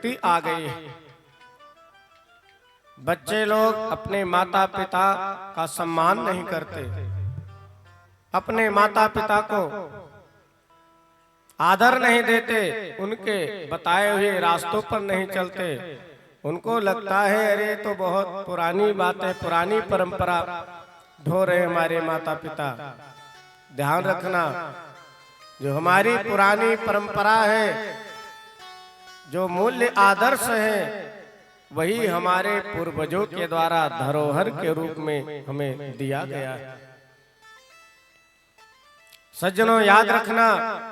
विकृति आ गई है। बच्चे लोग अपने माता पिता का सम्मान नहीं करते, अपने माता पिता को आदर नहीं देते, उनके बताए हुए रास्तों पर नहीं चलते। उनको लगता है अरे तो बहुत पुरानी बात है, पुरानी परंपरा ढो रहे हमारे माता पिता। ध्यान रखना, जो हमारी पुरानी परंपरा है, जो मूल्य आदर्श है, वही हमारे पूर्वजों के द्वारा धरोहर के रूप में हमें दिया गया है। सज्जनों याद रखना,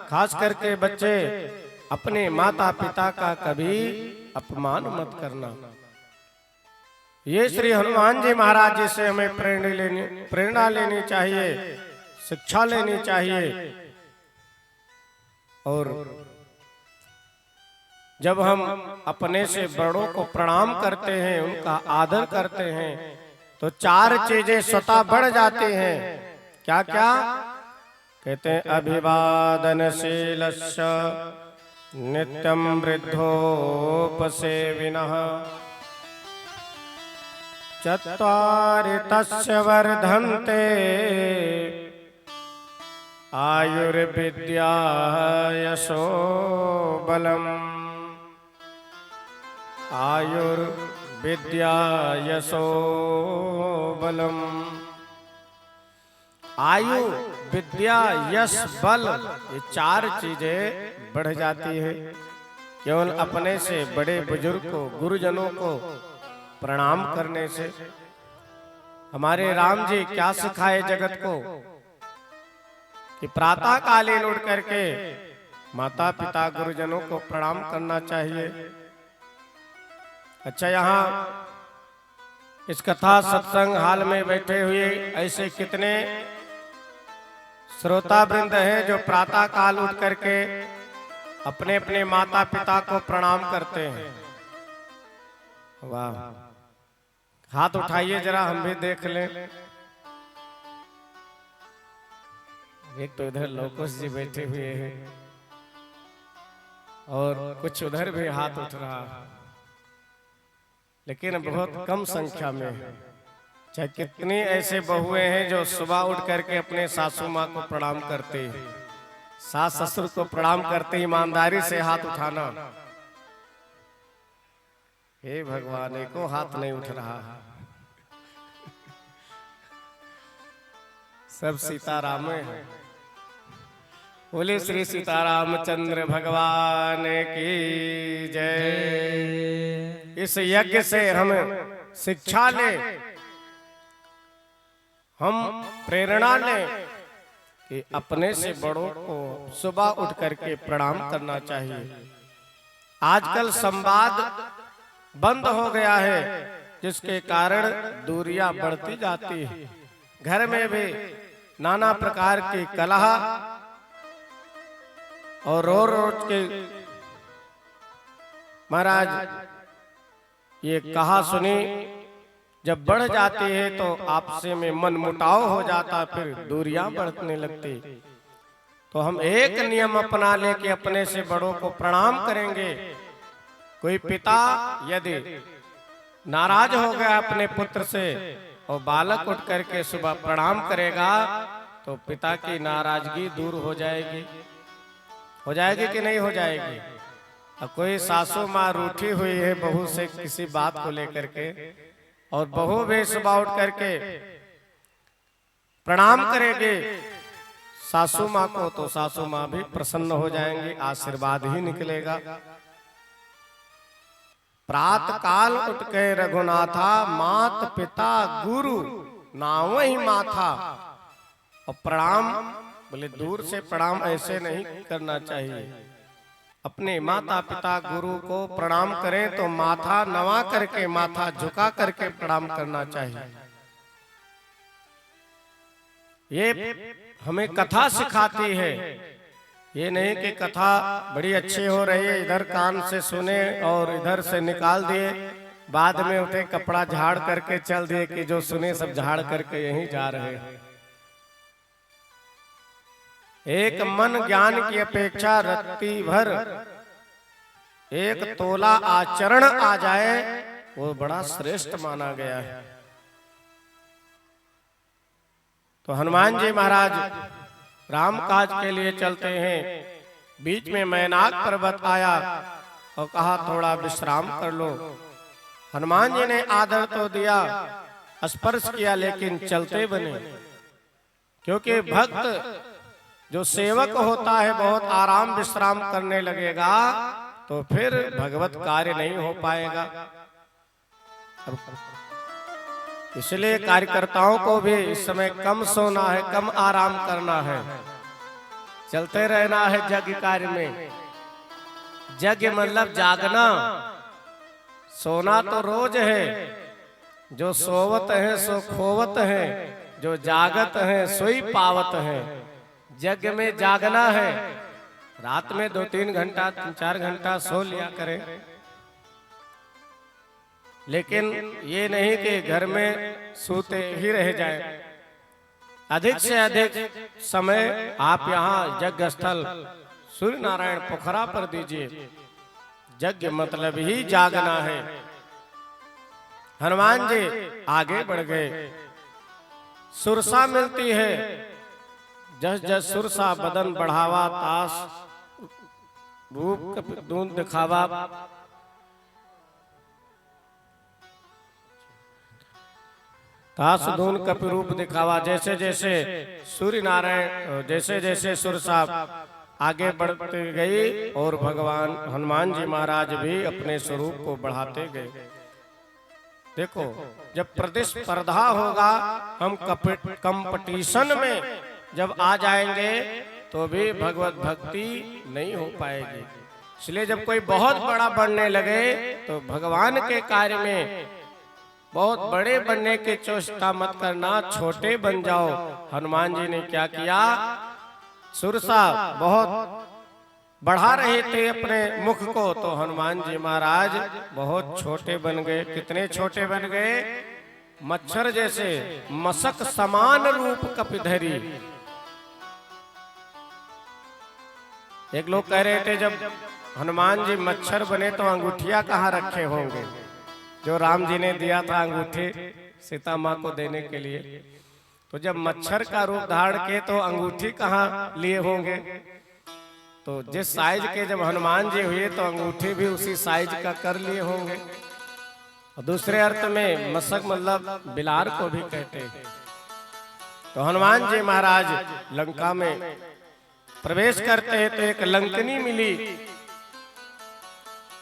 खास करके बच्चे, अपने माता पिता का कभी अपमान मत करना। ये श्री हनुमान जी महाराज जी से हमें प्रेरणा लेनी चाहिए, शिक्षा लेनी चाहिए। और जब हम अपने से बड़ों को प्रणाम करते हैं, उनका आदर करते हैं, तो चार चीजें स्वतः बढ़ जाती हैं। क्या क्या कहते हैं? अभिवादनशीलस्य नित्यं वृद्धोपसेविनः, चत्वारि तस्य वर्धन्ते आयुर्विद्या यशो बलम्। आयुर्विद्या यशो बलम्। आयु, विद्या, यश, बल, ये चार चीजें बढ़ जाती है केवल अपने से बड़े बुजुर्ग को, गुरुजनों को प्रणाम करने से। हमारे राम जी क्या सिखाए जगत को कि प्रातः कालीन उठ करके माता पिता गुरुजनों को प्रणाम करना चाहिए। अच्छा, यहाँ इस कथा सत्संग हाल में बैठे हुए ऐसे कितने श्रोता वृंद हैं जो प्रातः काल उठ करके अपने अपने माता पिता को प्रणाम करते हैं। वाह, हाथ उठाइए जरा, हम भी देख लें। एक तो इधर लोकुश जी बैठे हुए हैं और कुछ उधर भी हाथ उठ रहा है, लेकिन बहुत कम संख्या में है। चाहे कितनी ऐसे बहुएं हैं जो सुबह उठ करके अपने सासू माँ को प्रणाम करते हैं, सास ससुर को प्रणाम करते, ईमानदारी से हाथ उठाना। हे भगवान, एको हाथ नहीं उठ रहा है। सब सीताराम है। बोले श्री सीतारामचंद्र भगवान की जय। इस यज्ञ से हम शिक्षा ले, हम प्रेरणा लें कि अपने से बड़ों को सुबह उठ करके प्रणाम करना चाहिए। आजकल संवाद बंद हो गया है, जिसके कारण दूरियां बढ़ती जाती है। घर में भी नाना प्रकार की कलह और रोज के महाराज ये कहा सुनी जब बढ़ जाती है तो आपसे में मन मुटाव हो जाता, फिर दूरियां बढ़ने लगती। तो हम एक नियम अपना ले कि अपने से बड़ों को प्रणाम करेंगे। कोई पिता यदि नाराज हो गया अपने पुत्र से और बालक उठ करके सुबह प्रणाम करेगा, तो पिता की नाराजगी दूर हो जाएगी। हो जाएगी कि नहीं हो जाएगी? और कोई सासू माँ रूठी हुई है बहू से किसी बात को लेकर के, और बहू भी सुबह उठ करके प्रणाम करेगी सासू माँ को, तो सासू माँ भी प्रसन्न हो जाएंगी, आशीर्वाद ही निकलेगा। प्रातः काल उठ के रघुनाथा, मात पिता गुरु नाव ही माथा। और प्रणाम बोले दूर से प्रणाम ऐसे नहीं करना चाहिए। अपने माता पिता गुरु को प्रणाम करें तो माथा नवा करके, माथा झुका करके प्रणाम करना चाहिए। ये हमें कथा सिखाती है। ये नहीं कि कथा बड़ी अच्छी हो रही है, इधर कान से सुने और इधर से निकाल दिए, बाद में उठे कपड़ा झाड़ करके चल दिए कि जो सुने सब झाड़ करके यहीं जा रहे हैं। एक मन ज्ञान की अपेक्षा रत्ती भर एक तोला आचरण आ जाए वो बड़ा श्रेष्ठ माना गया है। तो हनुमान जी महाराज राम काज के लिए चलते हैं। बीच में मैनाक पर्वत आया और कहा थोड़ा विश्राम कर लो। हनुमान जी ने आदर तो दिया, स्पर्श किया, लेकिन चलते बने, क्योंकि भक्त जो सेवक होता है बहुत आराम विश्राम करने लगेगा तो फिर भगवत कार्य नहीं हो पाएगा। इसलिए कार्यकर्ताओं को भी इस समय कम सोना है, कम आराम करना है, चलते रहना है यज्ञ कार्य में। यज्ञ मतलब जागना, सोना तो रोज है। जो सोवत है सो खोवत है, जो जागत है सोई पावत है। यज्ञ में जागना है, रात में 2-3 घंटा 3-4 घंटा सो लिया करें, लेकिन ये नहीं कि घर में सोते ही रह जाए। अधिक से अधिक समय आप यहाँ यज्ञ स्थल सूर्य नारायण पोखरा पर दीजिए। यज्ञ मतलब ही जागना है। हनुमान जी आगे बढ़ गए। सुरसा मिलती है, जस जस सुरसा बदन बढ़ावा, तास रूप दून दिखावा। तास दून कपि रूप दिखावा। जैसे जैसे सूर्य नारायण, जैसे जैसे सुरसा आगे बढ़ती गई और भगवान हनुमान जी महाराज भी अपने स्वरूप को बढ़ाते गए। देखो, जब प्रतिस्पर्धा होगा, हम कंपटीशन में जब आ जाएंगे तो भी भगवत भक्ति नहीं हो पाएगी। इसलिए जब कोई बहुत बड़ा बनने लगे तो भगवान के कार्य में बहुत बड़े बनने की चेष्टा मत करना, छोटे बन जाओ। हनुमान जी ने क्या किया, सुरसा बहुत बढ़ा रहे थे अपने मुख को, तो हनुमान जी महाराज बहुत छोटे बन गए। कितने छोटे बन गए, मच्छर जैसे, मशक समान रूप कपिधरी। एक लोग कह रहे थे जब हनुमान जी मच्छर बने तो अंगूठिया कहाँ रखे होंगे, जो राम जी ने दिया था अंगूठे सीता माँ को देने के लिए। तो जब मच्छर का रूप धारण किए तो अंगूठी कहाँ लिए होंगे। तो जिस साइज के जब हनुमान जी हुए तो अंगूठी भी उसी साइज का कर लिए होंगे। और दूसरे अर्थ में मशक मतलब बिलार को भी कहते हैं। तो हनुमान जी महाराज लंका में प्रवेश करते हैं तो एक लंकनी मिली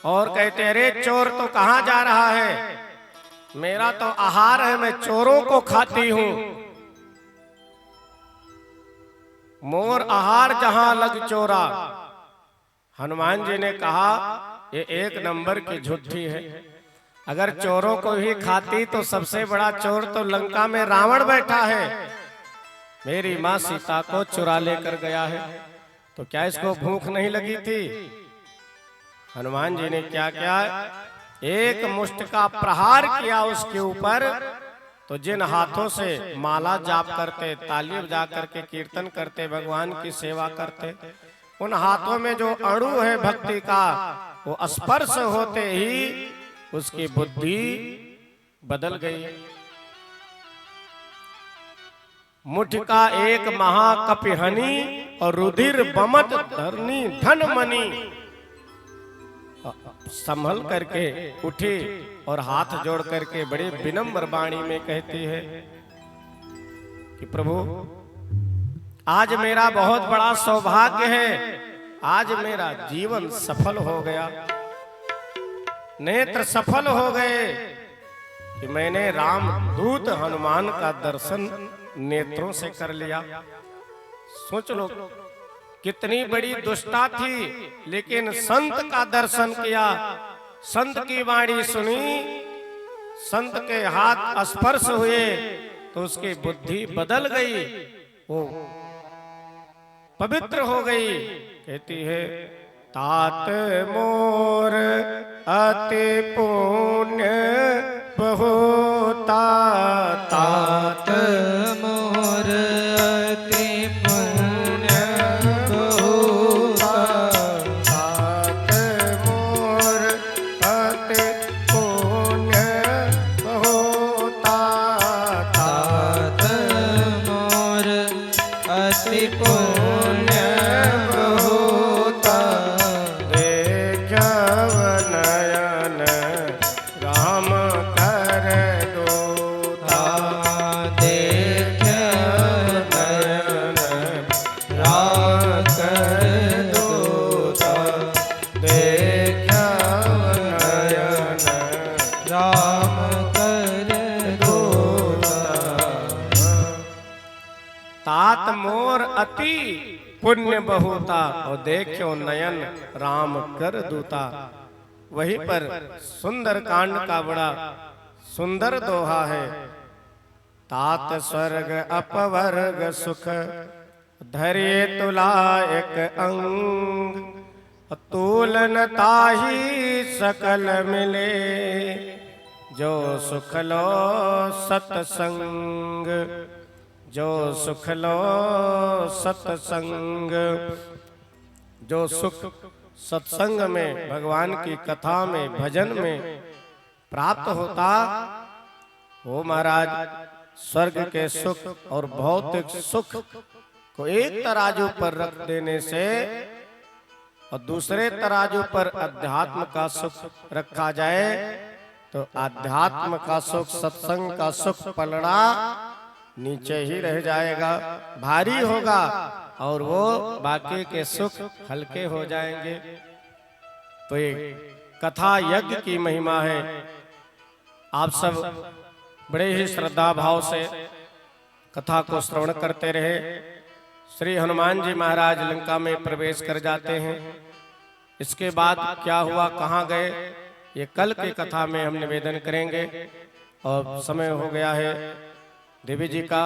और कहते, अरे चोर तो कहाँ जा रहा है, मेरा तो आहार है, मैं चोरों को खाती हूं। मोर आहार जहां लग चोरा। हनुमान जी ने कहा ये एक नंबर की झूठी है। अगर चोरों को ही खाती तो सबसे बड़ा चोर तो लंका में रावण बैठा है, मेरी माँ सीता को चुरा लेकर गया है। तो क्या इसको भूख नहीं लगी थी? हनुमान जी ने क्या किया, एक मुष्ट का प्रहार किया उसके ऊपर। तो जिन हाथों से माला जाप करते, ताली बजा करके कीर्तन करते, भगवान की सेवा करते, उन हाथों में जो अणु है भक्ति का, वो स्पर्श होते ही उसकी बुद्धि बदल गई। मुठ का एक महाकपिहनी और रुधिर बमत धरनी धन मनी। संभल करके उठी और हाथ जोड़ करके बड़े विनम्र वाणी में कहती है कि प्रभु आज मेरा बहुत बड़ा सौभाग्य है, आज मेरा जीवन सफल हो गया, नेत्र सफल हो गए कि मैंने राम दूत हनुमान का दर्शन नेत्रों से कर लिया। सोच लो कितनी बड़ी दुष्टा थी, लेकिन संत का दर्शन किया, संत की वाणी सुनी, संत के हाथ स्पर्श हुए तो उसकी बुद्धि बदल गई, वो पवित्र हो गई। कहती है, तात मोर अति पुण्य बहुता, तात मोर अति पुण्य बहुता, तात मोर अति पुण्य बहुता, और देखो नयन राम कर दूता। वहीं पर सुंदर कांड का बड़ा सुंदर दोहा है। तात स्वर्ग अपवर्ग सुख, धैर्य तुला एक अंग, तूलन ताही सकल मिले, जो सुख लो सत्संग, जो सुख लो सत्संग। जो सुख सत्संग में, भगवान की कथा में, भजन में प्राप्त होता, वो महाराज स्वर्ग के सुख और भौतिक सुख को एक तराजू पर रख देने से और दूसरे तराजू पर अध्यात्म का सुख रखा जाए तो अध्यात्म का सुख, सत्संग का सुख पलड़ा नीचे ही रह जाएगा, भारी होगा, और वो बाकी के सुख हल्के हो जाएंगे। तो ये कथा यज्ञ की महिमा है। आप सब बड़े ही श्रद्धा भाव से कथा को श्रवण करते रहे। श्री हनुमान जी महाराज लंका में प्रवेश कर जाते हैं। इसके बाद क्या हुआ, कहाँ गए, ये कल की कथा में हम निवेदन करेंगे। और समय हो गया है देवी जी का।